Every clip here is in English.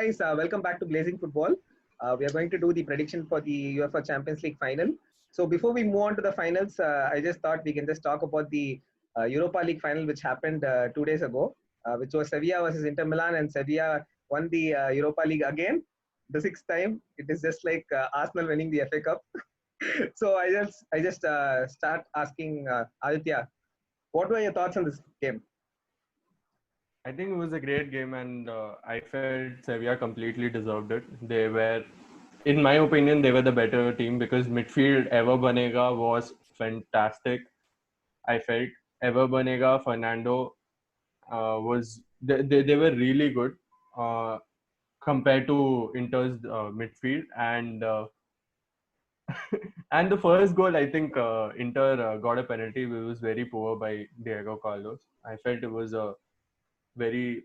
guys, welcome back to Blazing Football. We are going to do the prediction for the UEFA Champions League final. So before we move on to the finals, I just thought we can just talk about the Europa League final which happened 2 days ago, which was Sevilla versus Inter Milan, and Sevilla won the Europa League again, the sixth time. It is just like Arsenal winning the FA Cup. So I just start asking Aditya, what were your thoughts on this game? I think it was a great game, and I felt Sevilla completely deserved it. They were, in my opinion, they were the better team because midfield Ever Banega was fantastic. I felt Ever Banega, Fernando they were really good compared to Inter's midfield, and the first goal, I think Inter got a penalty. It was very poor by Diego Carlos. I felt it was a very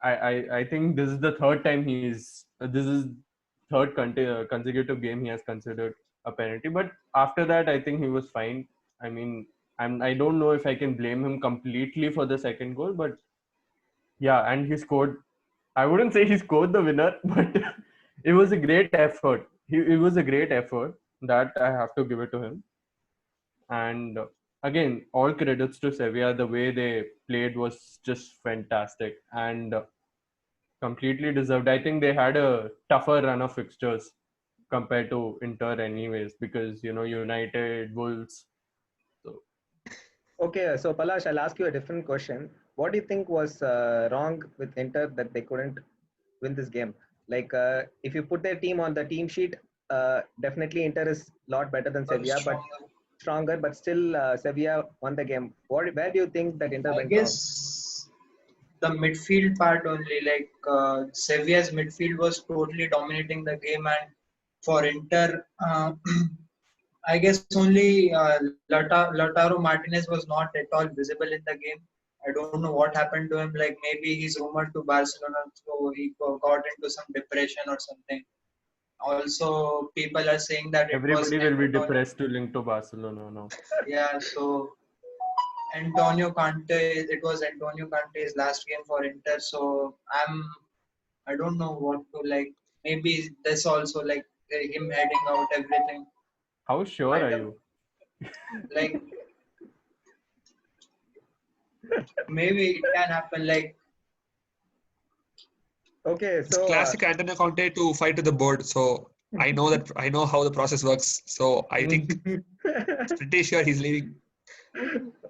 I think this is the third time this is third consecutive game he has considered a penalty. But after that, I think he was fine. I mean, I don't know if I can blame him completely for the second goal, but yeah, and he scored. I wouldn't say he scored the winner, but it was a great effort. It was a great effort that I have to give it to him. And again, all credits to Sevilla. The way they played was just fantastic and completely deserved. I think they had a tougher run of fixtures compared to Inter, anyways, because United, Wolves. So Okay, so Palash, I'll ask you a different question. What do you think was wrong with Inter that they couldn't win this game? Like, if you put their team on the team sheet, definitely Inter is a lot better than Sevilla, but stronger. But still, Sevilla won the game. Where do you think that Inter I went wrong? guess the midfield part only, like Sevilla's midfield was totally dominating the game, and for Inter, I guess only Lautaro Martinez was not at all visible in the game. I don't know what happened to him. Like maybe he's rumored to Barcelona, so he got into some depression or something. Also, people are saying that it was everybody will be depressed to link to Barcelona now. Yeah, so Antonio Conte, it was Antonio Conte's last game for Inter, so I don't know what to like. Maybe this also like him heading out everything. How sure Might are have, you? like maybe it can happen. Like Okay, It's so classic Antonio Conte to fight to the board. So I know how the process works. So I think pretty sure he's leaving.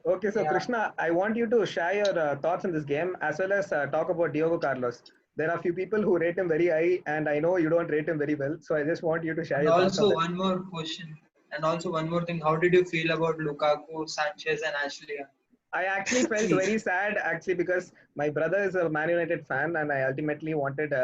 okay, so yeah, Krishna, I want you to share your thoughts on this game as well as talk about Diego Carlos. There are a few people who rate him very high, and I know you don't rate him very well. So I just want you to share and your thoughts on also that. one more question, and also one more thing. How did you feel about Lukaku, Sanchez, and Ashley Young? I actually felt very sad because my brother is a Man United fan, and I ultimately wanted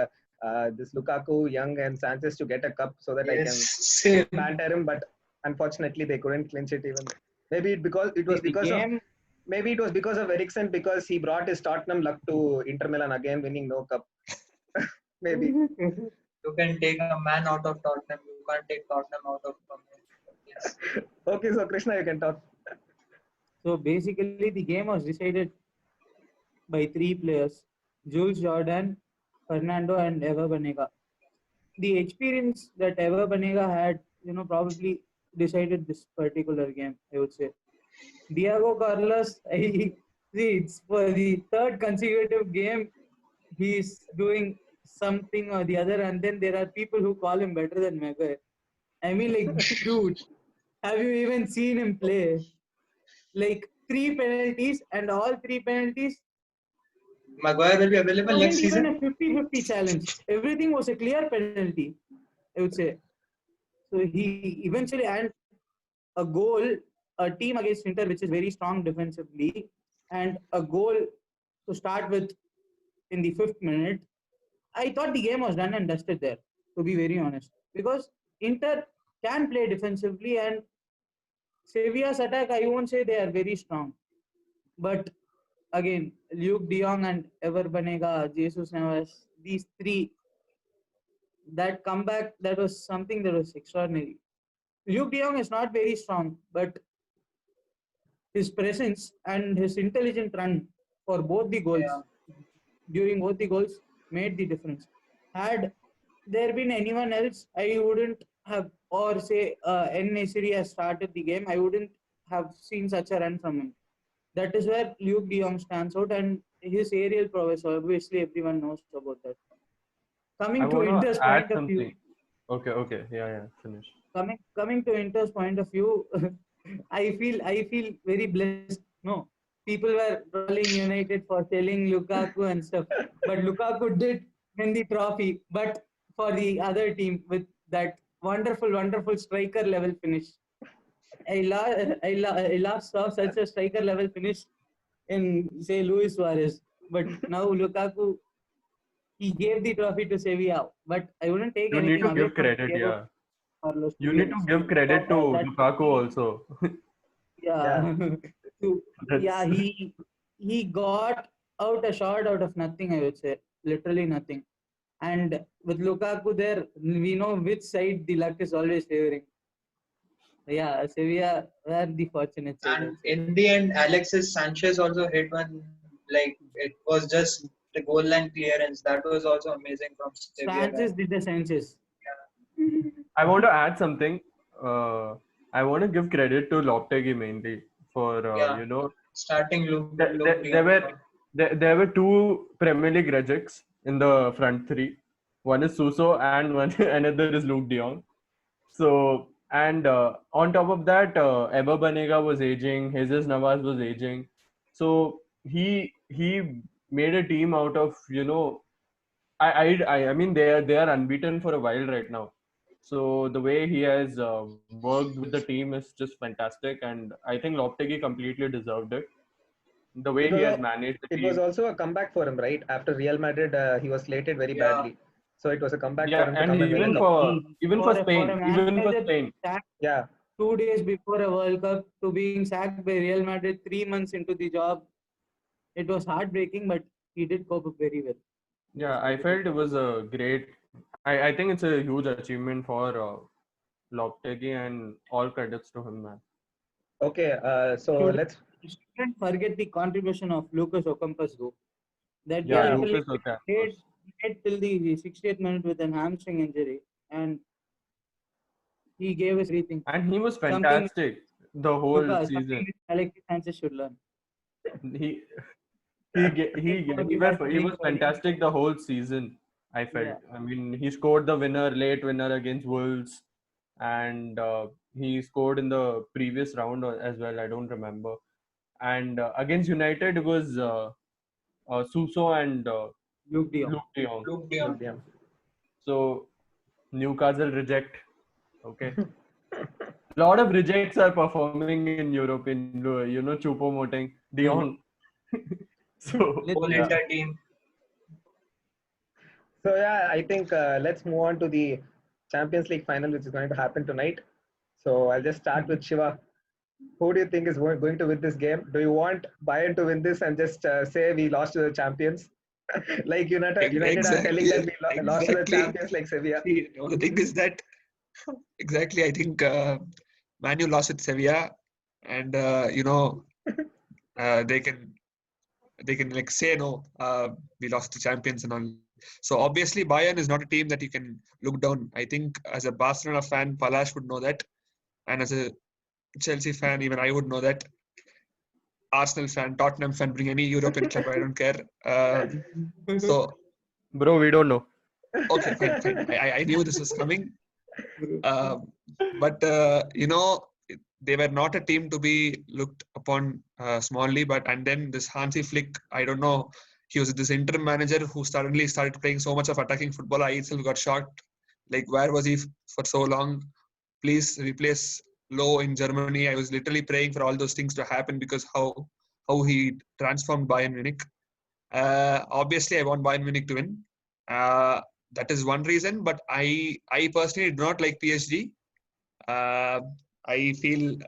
this Lukaku, Young, and Sanchez to get a cup so that I can Same. banter him. But unfortunately, they couldn't clinch it even. Maybe it was because of maybe it was because of Eriksen, because he brought his Tottenham luck to Inter Milan again, winning no cup. Maybe. You can take a man out of Tottenham. You can't take Tottenham out of Tottenham. Yes. Okay, so Krishna, you can talk. So basically, the game was decided by three players: Jules Jordan, Fernando, and Ever Banega. The experience that Ever Banega had, probably decided this particular game, I would say. Diego Carlos, see, it's for the third consecutive game, he's doing something or the other, and then there are people who call him better than Maguire. I mean, like, dude, have you even seen him play? Like, 3 penalties, and all 3 penalties Maguire will be available next even season. a 50-50 challenge. Everything was a clear penalty, I would say. So he eventually, and a goal, a team against Inter, which is very strong defensively, and a goal to start with in the 5th minute. I thought the game was done and dusted there, to be very honest. Because Inter can play defensively, and Sevilla's attack, I won't say they are very strong. But again, Luke de Jong and Ever Banega, Jesus Navas, these three, that comeback, that was something that was extraordinary. Luke de Jong is not very strong, but his presence and his intelligent run for both the goals, during both the goals, made the difference. Had there been anyone else, I wouldn't have, or say N-Nesiri has started the game, I wouldn't have seen such a run from him. That is where Luke de Jong stands out, and his aerial prowess, obviously everyone knows about that. I Coming to want to Inter's add point of view, something. Okay. Yeah. Finish. coming to Inter's point of view, I feel very blessed. No, people were trolling United for selling Lukaku and stuff, but Lukaku did win the trophy. But for the other team with that wonderful striker level finish, I last saw such a striker level finish in say Luis Suarez. But now Lukaku, he gave the trophy to Sevilla. But I wouldn't take You need anything to away give from credit, Diego yeah. Carlos, to You be need to honest. give credit to That Lukaku also. yeah, yeah, That's he got out a shot out of nothing. I would say literally nothing. And with Lukaku there, we know which side the luck is always favoring. Yeah, Sevilla were the fortunate side. And I'd say. in the end, Alexis Sanchez also hit one, like it was just the goal line clearance. That was also amazing from Sevilla guy. Sanchez did the Sanchez. I want to add something. Uh, I want to give credit to Lopetegui mainly for Yeah, starting Luke de there Jong. were there were two Premier League rejects in the front three. One is Suso and one another is Luke de Jong. So and on top of that, Eber Banega was aging, Jesus Navas was aging. So he made a team out of I mean they are unbeaten for a while right now. So the way he has worked with the team is just fantastic, and I think Lopetegui completely deserved it. The way It he was has a, managed the it was team, also a comeback for him, right? After Real Madrid, he was slated very Yeah, badly. So it was a comeback for yeah, him to and come and win a even cup. for For a Spain, even for manager Spain, sacked Yeah, 2 days before a World Cup to being sacked by Real Madrid 3 months into the job, it was heartbreaking, but he did cope up very well. yeah, I felt it was a great. I think it's a huge achievement for Lopetegui, and all credits to him, man. okay. So Should let's. shouldn't forget the contribution of Lucas Ocampos though. That Yeah, guy Yeah, literally Lucas Ocampos. played till the 60th minute with an hamstring injury, and he gave us everything. And he was Something fantastic the whole something season. Alexis Sanchez should learn. He he was fantastic the whole season. I felt. Yeah. I mean, he scored the late winner against Wolves, and he scored in the previous round as well. I don't remember. And against United, it was Suso and Luke de Jong. Luke de Jong. Luke de look, Jong. yeah. So Newcastle reject. Okay. A lot of rejects are performing in Europe in Choupo-Moting, De Jong. So Whole yeah. entire team. So yeah, I think let's move on to the Champions League final, which is going to happen tonight. So I'll just start with Shiva. Who do you think is going to win this game? Do you want Bayern to win this and just say we lost to the champions? Like United are telling that Exactly. we lost to the Exactly. champions like Sevilla. See, the thing is that exactly. I think Man U lost with Sevilla, and they can like say no, we lost to champions and all. So obviously Bayern is not a team that you can look down. I think as a Barcelona fan, Palash would know that, and as a Chelsea fan, even I would know that. Arsenal fan, Tottenham fan, bring any European club, I don't care. So Bro, we don't know. okay, fine. I knew this was coming. But they were not a team to be looked upon smallly. And then this Hansi Flick, I don't know, he was this interim manager who suddenly started playing so much of attacking football. I itself got shocked. Like, where was he for so long? Please replace Low in Germany. I was literally praying for all those things to happen because how he transformed Bayern Munich. Obviously, I want Bayern Munich to win. That is one reason. But I personally do not like PSG. I feel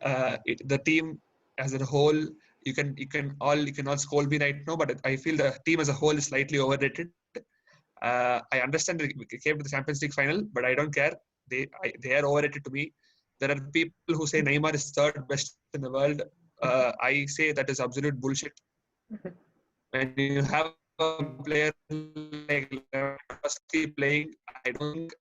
the team as a whole. You can all scold me right now, but I feel the team as a whole is slightly overrated. I understand they came to the Champions League final, but I don't care. They are overrated to me. There are people who say Neymar is third best in the world. I say that is absolute bullshit. When you have a player like Lewandowski playing, I don't think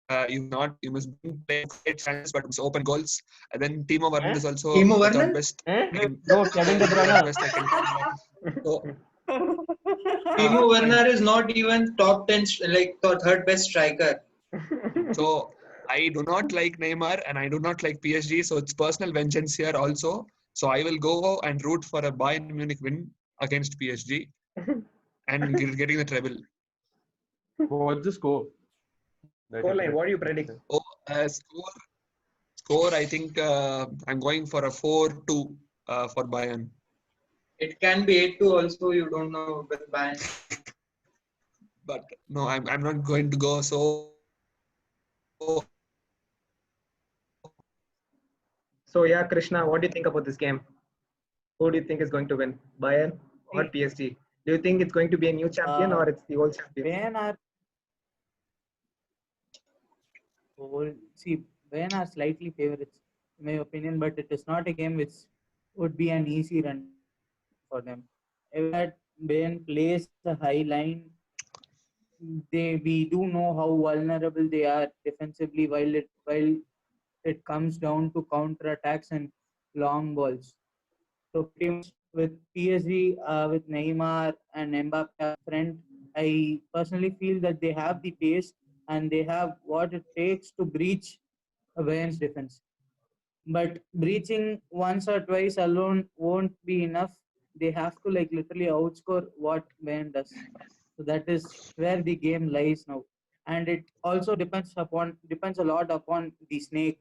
you must play great chances, but it's open goals. And then Timo Werner is also Timo the third Werner? best. No, Kevin De Third Bruyne. best I can. So, Timo Werner is not even top 10, like the third best striker. so I do not like Neymar and I do not like PSG. So it's personal vengeance here also. So I will go and root for a Bayern Munich win against PSG and getting the treble. What's the score? Scoreline, what do you predict? Oh, score. I think I'm going for a 4-2 for Bayern. It can be 8-2 also, you don't know with Bayern. But no, I'm not going to go so. So yeah, Krishna, what do you think about this game? Who do you think is going to win, Bayern or PSG? Do you think it's going to be a new champion or it's the old champion? Bayern are slightly favorites, in my opinion, but it is not a game which would be an easy run for them. If that Bayern plays a high line, we do know how vulnerable they are defensively while it comes down to counter attacks and long balls. So pretty much with PSG, with Neymar and Mbappe up front, I personally feel that they have the pace and they have what it takes to breach a Bayern's defense. But breaching once or twice alone won't be enough. They have to like literally outscore what Bayern does. So that is where the game lies now. And it also depends a lot upon the snake,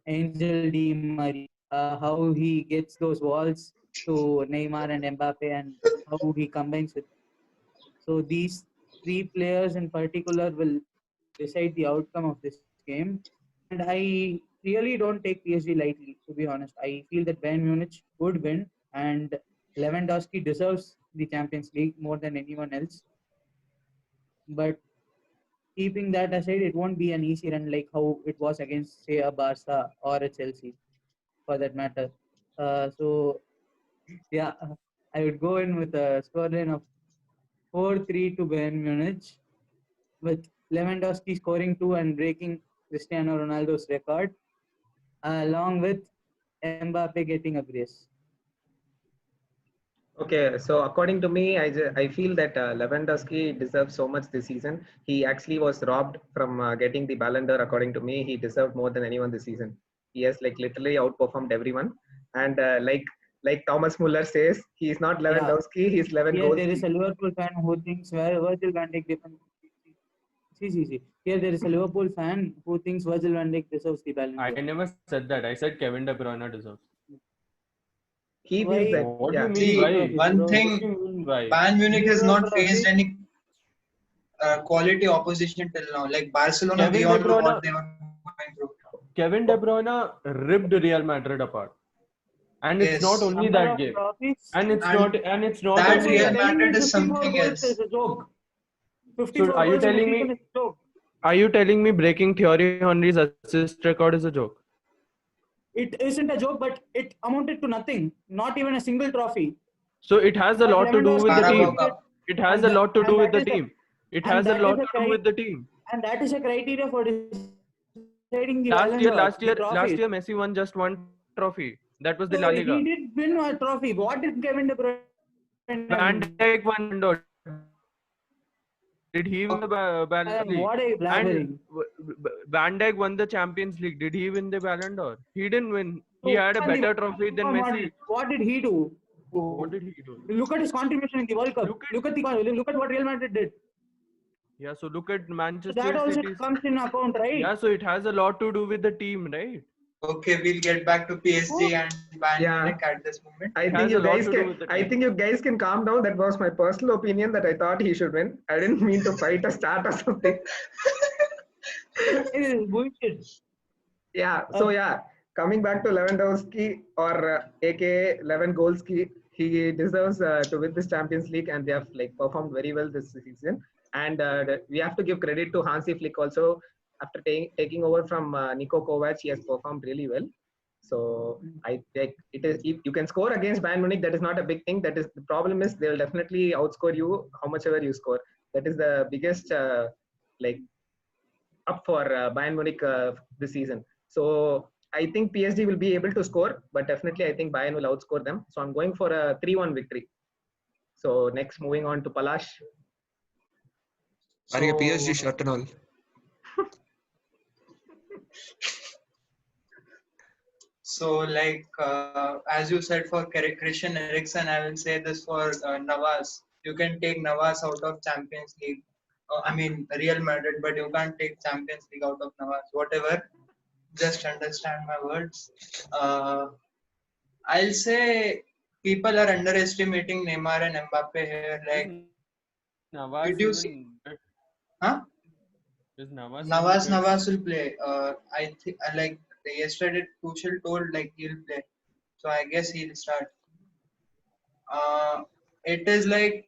Angel Di Maria, how he gets those balls to Neymar and Mbappe and how he combines with. So these three players in particular will decide the outcome of this game. And I really don't take PSG lightly, to be honest. I feel that Bayern Munich would win and Lewandowski deserves the Champions League more than anyone else. But keeping that aside, it won't be an easy run like how it was against, say, a Barca or a Chelsea, for that matter. So, yeah, I would go in with a scoreline of 4-3 to Bayern Munich, with Lewandowski scoring 2 and breaking Cristiano Ronaldo's record, along with Mbappe getting a brace. Okay, so according to me, I feel that Lewandowski deserves so much this season. He actually was robbed from getting the Ballon d'Or. According to me, he deserved more than anyone this season. He has like literally outperformed everyone. And like Thomas Muller says, he is not Lewandowski. He's Here there is Lewandowski. a Liverpool fan who thinks Virgil van Dijk defends. See. Here there is a Liverpool fan who thinks Virgil van Dijk deserves the Ballon d'Or. I never said that. I said Kevin De Bruyne deserves. He Why? feels that. What do Yeah. you mean See, why? one What thing, do you mean why? Bayern Munich has Zero not faced trophy. any quality opposition till now. Like Barcelona, Kevin we De all know Bruyne- what they were going through. Kevin De Bruyne ripped Real Madrid apart. And it's Yes. not only Number that of game. trophies. And it's And not that only Real that. Madrid is 54 something goals else. is a joke. So 54 are you goals in a telling season me is a joke. are you telling me breaking Thierry Henry's assist record is a joke? It isn't a joke, but it amounted to nothing. Not even a single trophy. So it has a But lot to do with the Carabao team. Cup. It has And a that- lot to do and with that the is a- team. It and has a that is lot a to do with the team. And that is a criteria for deciding the Last Ballon year, d'Or, last the year, trophies. last year, Messi won just one trophy. That was the So La he Liga. did win a trophy. What did Kevin De Bruyne Van win? Dijk won Ballon d'Or. Did he win the Ballon League? What are you And blabbering? Van Dijk won the Champions League. Did he win the Ballon d'Or? He didn't win. He So, had a better trophy than Messi. What did he do? What did he do? Look at his contribution in the World Cup. Look at what Real Madrid did. Yeah, so look at So Manchester that also City's. comes in account, right? Yeah, so it has a lot to do with the team, right? Okay, we'll get back to PSG and Bayern Yeah. Munich at this moment. I It think has you a lot guys to do can. with the I team. think you guys can calm down. That was my personal opinion that I thought he should win. I didn't mean to fight or start or something. It is bullshit. Yeah. So yeah, coming back to Lewandowski or AKA Lewin Golski, he deserves to win this Champions League, and they have like performed very well this season. And we have to give credit to Hansi Flick also. After taking over from Niko Kovac, he has performed really well. So I like it is if you can score against Bayern Munich, that is not a big thing. That is the problem is they'll definitely outscore you how much ever you score. That is the biggest like up for Bayern Munich this season. So I think PSG will be able to score, but definitely I think Bayern will outscore them. So I'm going for a 3-1 victory. So next, moving on to Palash. Wearing a PSG So, shirt and all. as you said for Christian Eriksen, I will say this for Navas. You can take Navas out of Champions League. I mean Real Madrid, but you can't take Champions League out of Navas. Whatever, just understand my words. I'll say people are underestimating Neymar and Mbappe here. Like, Navas did you even see? good? Huh? Is Navas even good? Navas will play. I think like yesterday Tuchel told like he'll play, so I guess he'll start. It is like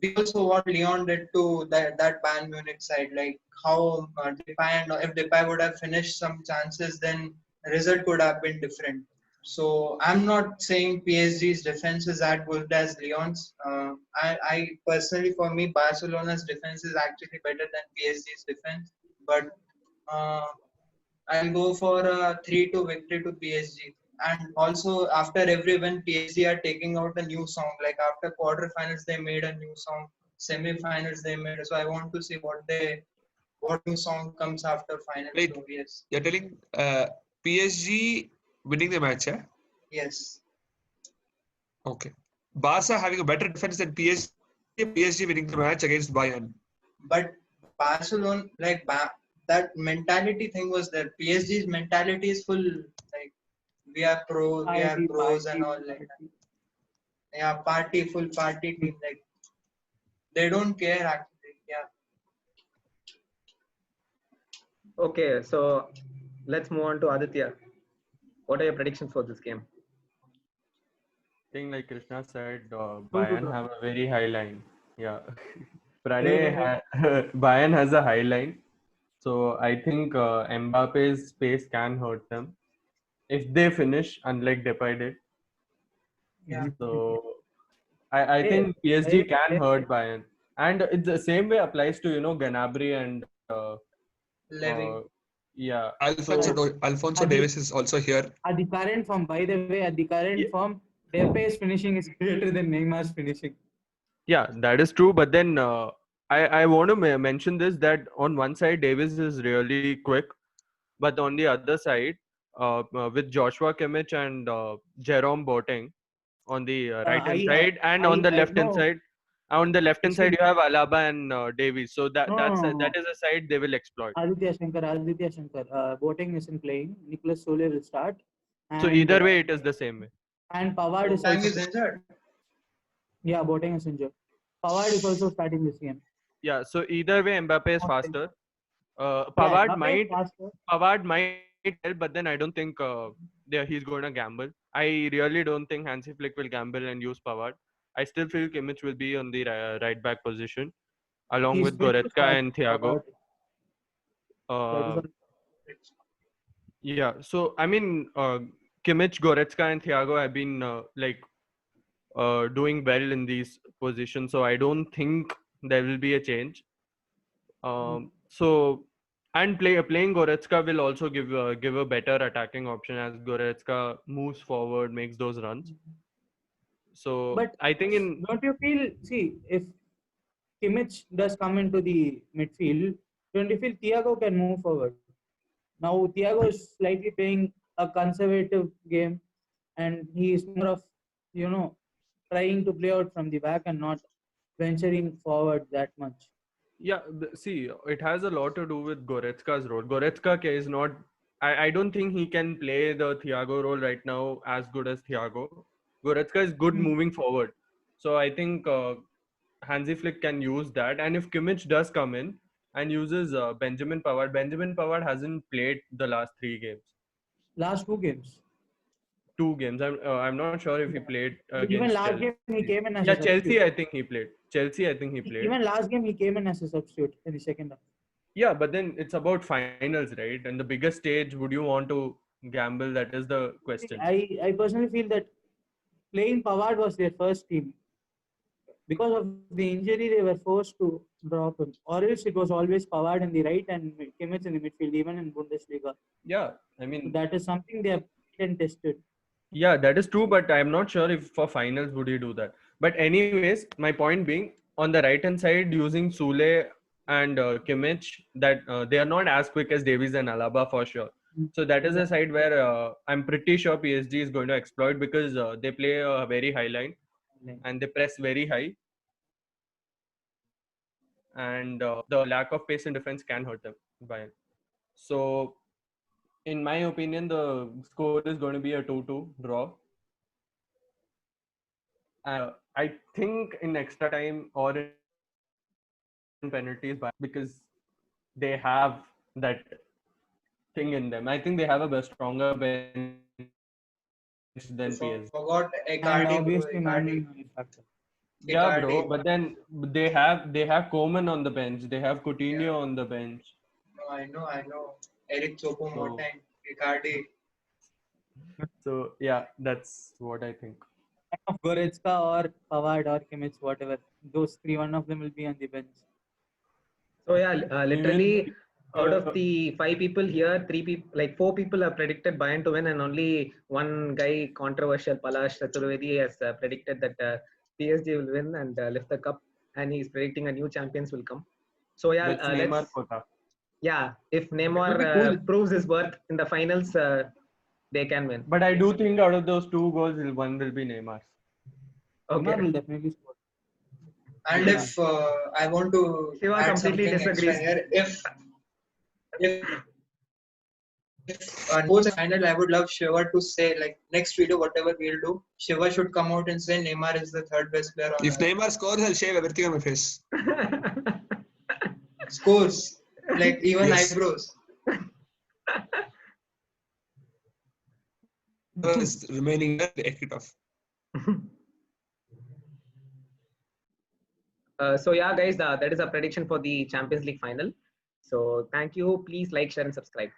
we also what Leon did to that Bayern Munich side, like how Depay and if Depay would have finished some chances, then the result could have been different. So I'm not saying PSG's defense is as good as Lyon's. I personally, for me, Barcelona's defense is actually better than PSG's defense. But uh, I'll go for a 3-2 victory to PSG. And also, after every win, PSG are taking out a new song. Like after quarterfinals, they made a new song. Semi-finals, they made. So I want to see what new song comes after finals. Wait, So yes, you're telling PSG winning the match, yeah? yes. Okay. Barca having a better defense than PSG winning the match against Bayern. But Barcelona, like that mentality thing was there. PSG's mentality is full. Like we are pros and all like that. Yeah, full party team. Like they don't care actually. Yeah. Okay, so let's move on to Aditya. What are your predictions for this game? I think like Krishna said, Go Bayern draw. have a very high line. Yeah. Wait. Bayern has a high line. So I think Mbappe's pace can hurt them if they finish, unlike Depay did. Yeah. So I Hey, think PSG hey, can hey, hurt Bayern, and it's the same way applies to Gnabry and uh, Levy. yeah. So Alfonso at the Davis is also here. at the current form, by the way, at the current form, Depay's finishing is greater than Neymar's finishing. yeah, that is true. But then I want to mention this that on one side Davis is really quick, but on the other side with Joshua Kimmich and Jerome Boateng on the right hand side, and on the I left hand no. side. On the left hand side, See, you have Alaba and Davies. So that no. is a side they will exploit. Aditya Shankar. Boateng isn't playing. Nicholas Sole will start, So and either way, it is the same way. Pavard is Boateng also is injured. yeah. Boateng is injured. Pavard is also starting this game. Yeah. So either way, Mbappe is faster. Yeah, Mbappe is faster. Pavard might help, but then I don't think he's going to gamble. I really don't think Hansi Flick will gamble and use Pavard. I still feel Kimmich will be on the right back position along He's with fit to Goretzka start. and Thiago. That is Uh, yeah. So I mean, Kimmich, Goretzka, and Thiago have been doing well in these positions, so I don't think there will be a change. So and playing Goretzka will also give a better attacking option as Goretzka moves forward, makes those runs. So But I think in don't you feel? See, if Kimmich does come into the midfield, don't you feel Thiago can move forward? Now Thiago is slightly playing a conservative game, and he is more of you know trying to play out from the back and not venturing forward that much. yeah, see, it has a lot to do with Goretzka's role. Goretzka is not. I don't think he can play the Thiago role right now as good as Thiago. Goretzka is good moving forward, so I think Hansi Flick can use that. And if Kimmich does come in and uses Benjamin Pavard hasn't played the last 3 games. Last 2 games. 2 games. I'm not sure if he played Even against last Chelsea. game he came in as a Yeah, substitute. Chelsea. I think he played. Chelsea. I think he played. Even last game he came in as a substitute in the second half. Yeah, but then it's about finals, right? And the biggest stage, would you want to gamble? That is the question. I personally feel that playing Pavard was their first team. Because of the injury, they were forced to drop him. Or else it was always Pavard in the right and Kimmich in the midfield, even in Bundesliga. Yeah, I So mean, that is something they have tested. yeah, that is true, but I'm not sure if for finals would he do that. But anyways, my point being, on the right hand side, using Sule and Kimmich, that they are not as quick as Davies and Alaba for sure. So that is a side where I'm pretty sure PSG is going to exploit, because they play a very high line and they press very high, and the lack of pace in defense can hurt them. So in my opinion, the score is going to be a 2-2 draw. I think in extra time or in penalties, because they have that thing in them. I think they have a stronger bench than You PSG. forgot And Icardi, bro. obviously, Manuel Icardi. Neuer factor. Yeah, Icardi. bro. But then they have Coman on the bench. They have Coutinho Yeah. on the bench. No, I know. Eric Chopo, So, Motin, Icardi. so yeah, that's what I think. Of Goretzka or Pavard or Kimmich, whatever. Those three, one of them will be on the bench. So yeah, literally Even out of the 5 people here, 3 people, like 4 people have predicted Bayern to win, and only one guy, controversial Palash Chaturvedi, has predicted that PSG will win and lift the cup, and he's predicting a new champions will come. So yeah, that's Neymar let's quota. if It Neymar would be cool. proves his worth in the finals, they can win. But I do think out of those 2 goals, one will be Neymar's. Neymar Okay, will definitely score. And Yeah. if I want to Shiva add completely something extra disagrees. here, if goes in final, I would love Shiva to say, like, next video, whatever we'll do, Shiva should come out and say Neymar is the third best player on If earth. Neymar scores, I'll shave everything on my face. Scores, like even Yes. eyebrows. Is remaining there, take it off. So yeah, guys, that is a prediction for the Champions League final. So thank you. Please like, share, and subscribe.